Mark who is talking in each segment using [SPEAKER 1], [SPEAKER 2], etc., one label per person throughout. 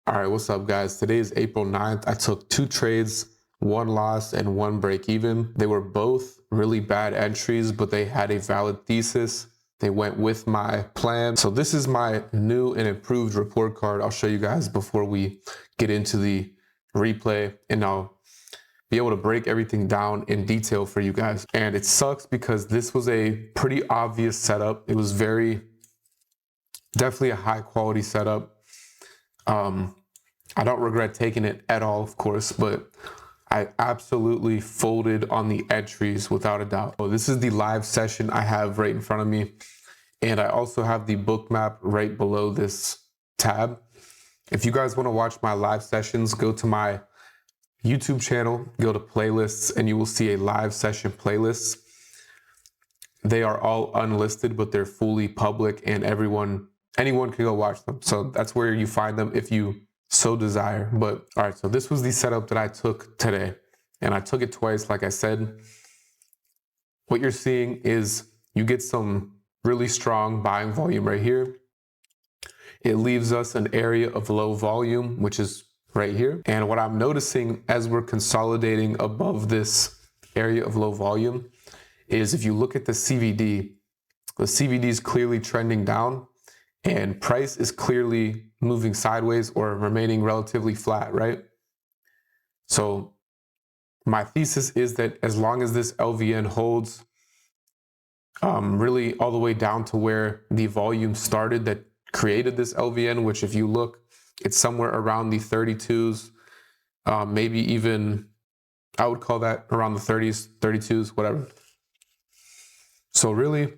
[SPEAKER 1] All right, what's up, guys? Today is April 9th. I took 2 trades, 1 loss and 1 break even. They were both really bad entries, but they had a valid thesis. They went with my plan. So this is my new and improved report card. I'll show you guys before we get into the replay, and I'll be able to break everything down in detail for you guys. And it sucks because this was a pretty obvious setup. It was definitely a high quality setup. I don't regret taking it at all, of course, but I absolutely folded on the entries without a doubt. So this is the live session I have right in front of me. And I also have the bookmap right below this tab. If you guys want to watch my live sessions, go to my YouTube channel, go to playlists, and you will see a live session playlist. They are all unlisted, but they're fully public and anyone can go watch them. So that's where you find them if you so desire. But all right, so this was the setup that I took today, and I took it twice. Like I said, what you're seeing is you get some really strong buying volume right here. It leaves us an area of low volume, which is right here. And what I'm noticing as we're consolidating above this area of low volume is if you look at the CVD is clearly trending down, and price is clearly moving sideways or remaining relatively flat, right? So my thesis is that as long as this LVN holds really all the way down to where the volume started that created this LVN, which if you look, it's somewhere around the 32s, maybe even, I would call that around the 30s, 32s, whatever. So really,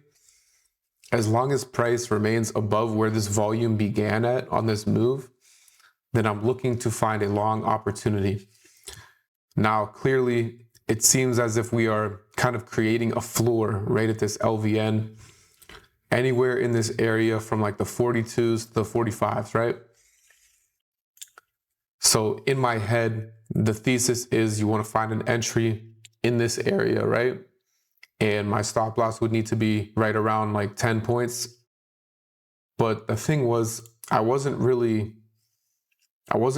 [SPEAKER 1] as long as price remains above where this volume began at on this move, then I'm looking to find a long opportunity. Now, clearly, it seems as if we are kind of creating a floor right at this LVN, anywhere in this area from like the 42s to the 45s, right? So in my head, the thesis is you want to find an entry in this area, right? And my stop loss would need to be right around like 10 points. But the thing was, I wasn't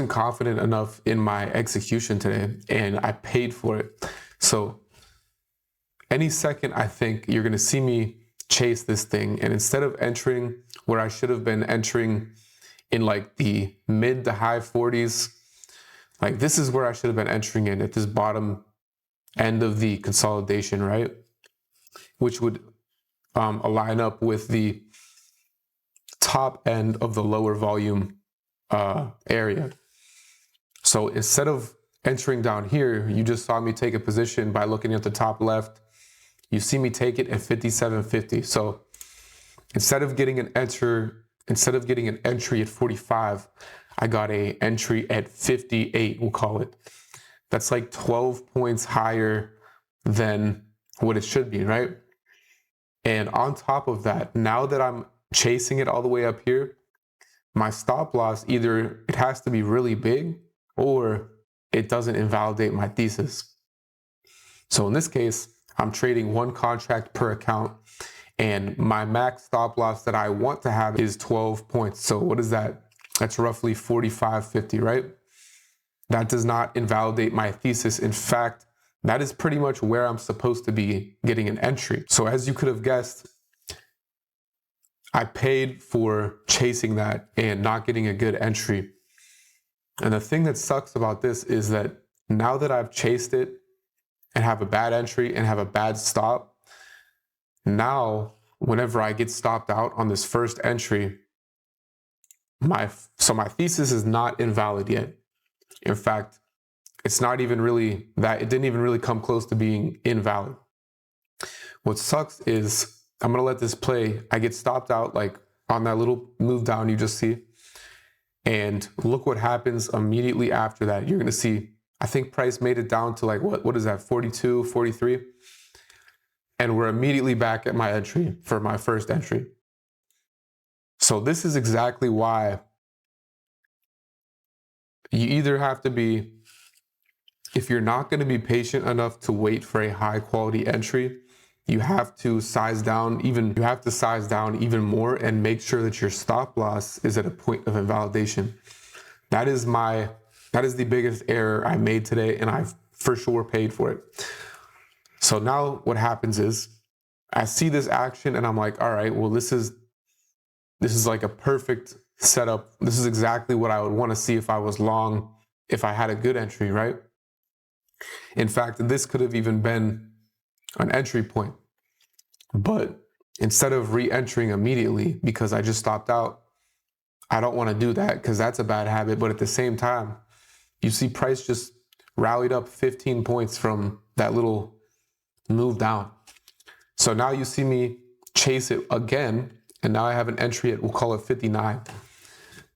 [SPEAKER 1] confident enough in my execution today, and I paid for it. So any second, I think you're going to see me chase this thing. And instead of entering where I should have been entering in like the mid to high 40s, like this is where I should have been entering in at this bottom end of the consolidation, right? Which would align up with the top end of the lower volume area. So instead of entering down here, you just saw me take a position by looking at the top left. You see me take it at 57.50. So instead of getting an entry at 45, I got an entry at 58, we'll call it. That's like 12 points higher than what it should be, right? And on top of that, now that I'm chasing it all the way up here, my stop loss, either it has to be really big or it doesn't invalidate my thesis. So in this case, I'm trading 1 contract per account, and my max stop loss that I want to have is 12 points. So what is that? That's roughly 45.50, right? That does not invalidate my thesis. In fact, that is pretty much where I'm supposed to be getting an entry. So as you could have guessed, I paid for chasing that and not getting a good entry. And the thing that sucks about this is that now that I've chased it and have a bad entry and have a bad stop, now whenever I get stopped out on this first entry, my thesis is not invalid yet. In fact, it's not even really that, it didn't even really come close to being invalid. What sucks is I'm gonna let this play. I get stopped out like on that little move down you just see. And look what happens immediately after that. You're gonna see, I think price made it down to like, what is that, 42, 43? And we're immediately back at my entry for my first entry. So this is exactly why you either have to be, if you're not going to be patient enough to wait for a high quality entry, you have to size down even more and make sure that your stop loss is at a point of invalidation. That is the biggest error I made today, and I've for sure paid for it. So now what happens is I see this action and I'm like, all right, well, this is like a perfect setup. This is exactly what I would want to see if I was long, if I had a good entry, right? In fact, this could have even been an entry point. But instead of re-entering immediately because I just stopped out, I don't want to do that because that's a bad habit. But at the same time, you see price just rallied up 15 points from that little move down. So now you see me chase it again, and now I have an entry at, we'll call it 59.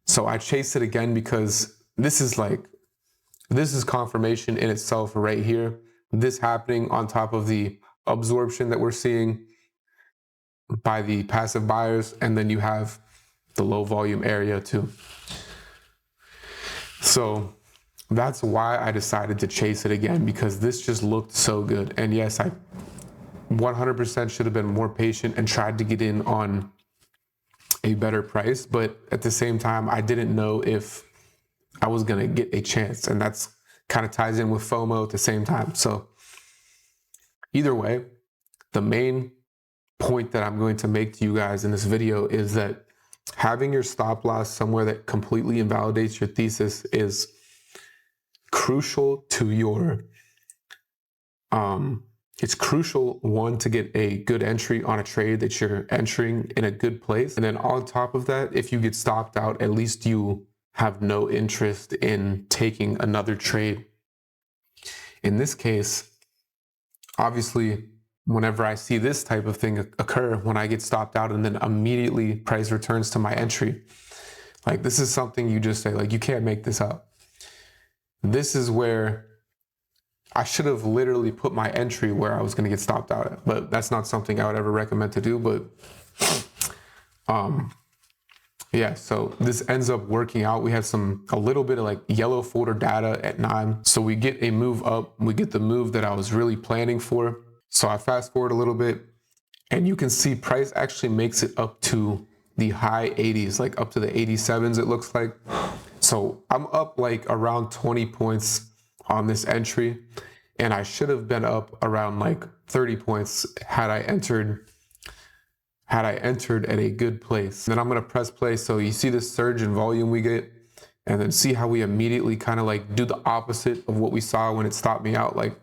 [SPEAKER 1] So I chase it again because this is confirmation in itself right here. This happening on top of the absorption that we're seeing by the passive buyers, and then you have the low volume area too. So that's why I decided to chase it again, because this just looked so good. And yes, I 100% should have been more patient and tried to get in on a better price, but at the same time, I didn't know if I was gonna get a chance, and that's kind of ties in with FOMO at the same time. So either way, the main point that I'm going to make to you guys in this video is that having your stop loss somewhere that completely invalidates your thesis is crucial to your it's crucial, one, to get a good entry on a trade that you're entering in a good place. And then on top of that, if you get stopped out, at least you have no interest in taking another trade. In this case, obviously, whenever I see this type of thing occur, when I get stopped out and then immediately price returns to my entry, like this is something you just say, like, you can't make this up. This is where I should have literally put my entry where I was going to get stopped out at, but that's not something I would ever recommend to do. But yeah, so this ends up working out. We had a little bit of like yellow folder data at 9. So we get a move up, we get the move that I was really planning for. So I fast forward a little bit and you can see price actually makes it up to the high 80s, like up to the 87s, it looks like. So I'm up like around 20 points on this entry, and I should have been up around like 30 points had I entered at a good place. Then I'm gonna press play. So you see this surge in volume we get, and then see how we immediately kind of like do the opposite of what we saw when it stopped me out. Like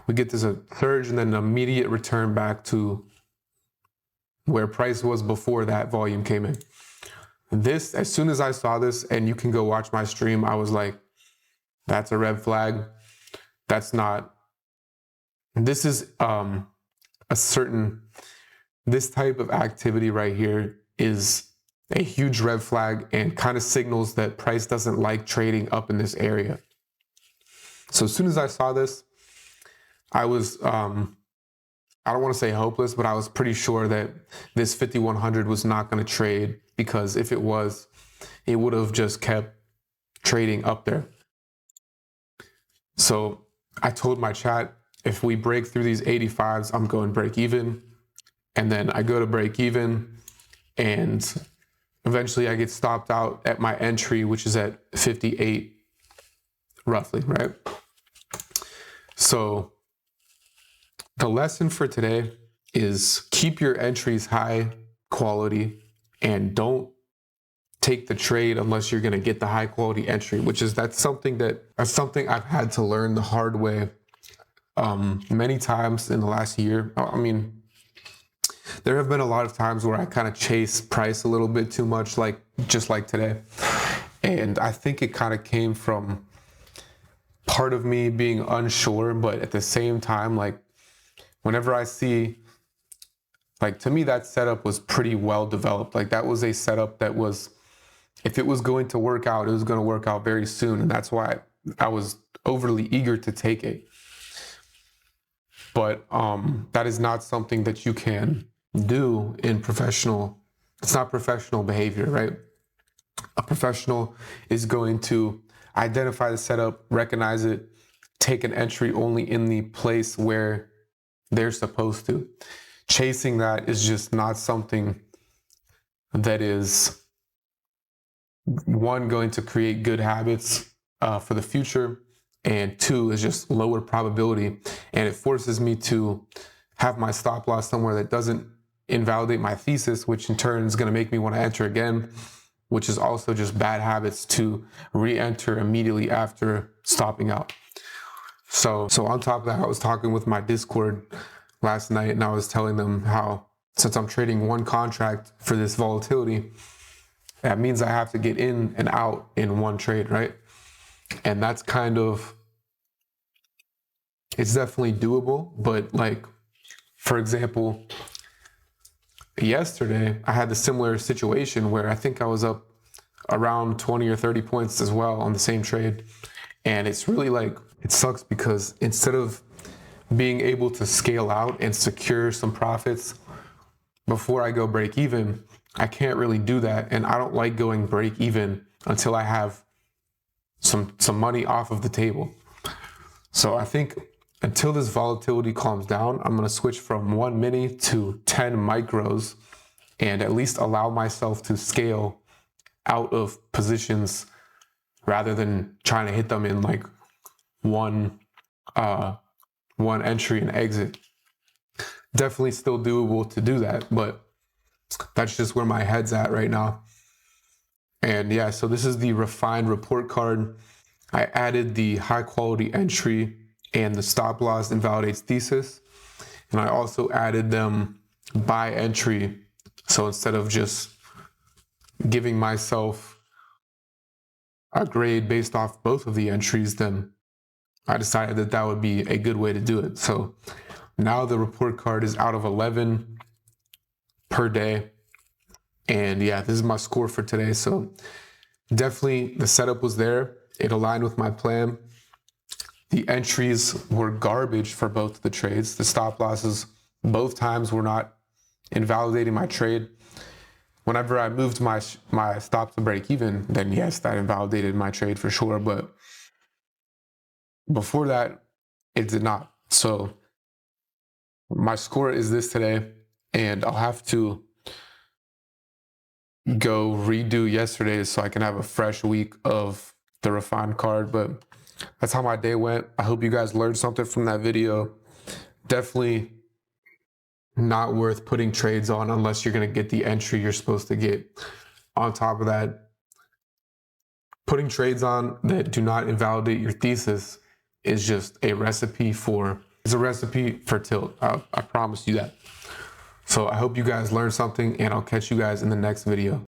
[SPEAKER 1] we get this surge and then an immediate return back to where price was before that volume came in. This, as soon as I saw this, and you can go watch my stream, I was like, that's a red flag. That's not, this is this type of activity right here is a huge red flag and kind of signals that price doesn't like trading up in this area. So as soon as I saw this, I was, I don't want to say hopeless, but I was pretty sure that this 5100 was not going to trade, because if it was, it would have just kept trading up there. So I told my chat, if we break through these 85s, I'm going break even. And then I go to break even, and eventually I get stopped out at my entry, which is at 58 roughly, right? So the lesson for today is keep your entries high quality and don't take the trade unless you're going to get the high quality entry, that's something I've had to learn the hard way many times in the last year. I mean, there have been a lot of times where I kind of chase price a little bit too much, just like today. And I think it kind of came from part of me being unsure, but at the same time, like whenever I see, like to me, that setup was pretty well developed. Like that was a setup that was, if it was going to work out, it was going to work out very soon. And that's why I was overly eager to take it. But that is not something that you can do in professional. It's not professional behavior, right? A professional is going to identify the setup, recognize it, take an entry only in the place where they're supposed to. Chasing that is just not something that is one, going to create good habits for the future, and two, is just lower probability. And it forces me to have my stop loss somewhere that doesn't invalidate my thesis, which in turn is going to make me want to enter again, which is also just bad habits to re-enter immediately after stopping out. So on top of that, I was talking with my Discord last night, and I was telling them how, since I'm trading one contract for this volatility, that means I have to get in and out in one trade, right? And that's kind of, it's definitely doable. But like, for example, yesterday I had a similar situation where I think I was up around 20 or 30 points as well on the same trade. And it's really like, it sucks because instead of being able to scale out and secure some profits before I go break even, I can't really do that. And I don't like going break even until I have some money off of the table. So I think until this volatility calms down, I'm going to switch from 1 mini to 10 micros and at least allow myself to scale out of positions rather than trying to hit them in like one entry and exit. Definitely still doable to do that, but that's just where my head's at right now. And yeah, so this is the refined report card. I added the high quality entry and the stop loss invalidates thesis. And I also added them by entry. So instead of just giving myself a grade based off both of the entries, then I decided that that would be a good way to do it. So now the report card is out of 11 per day. And yeah, this is my score for today. So definitely the setup was there. It aligned with my plan. The entries were garbage for both the trades. The stop losses both times were not invalidating my trade. Whenever I moved my stop to break even, then yes, that invalidated my trade for sure. But before that, it did not. So my score is this today, and I'll have to go redo yesterday's so I can have a fresh week of the refined card. But that's how my day went. I hope you guys learned something from that video. Definitely not worth putting trades on unless you're going to get the entry you're supposed to get. On top of that, putting trades on that do not invalidate your thesis is just a recipe for, it's a recipe for tilt. I promise you that. So I hope you guys learned something, and I'll catch you guys in the next video.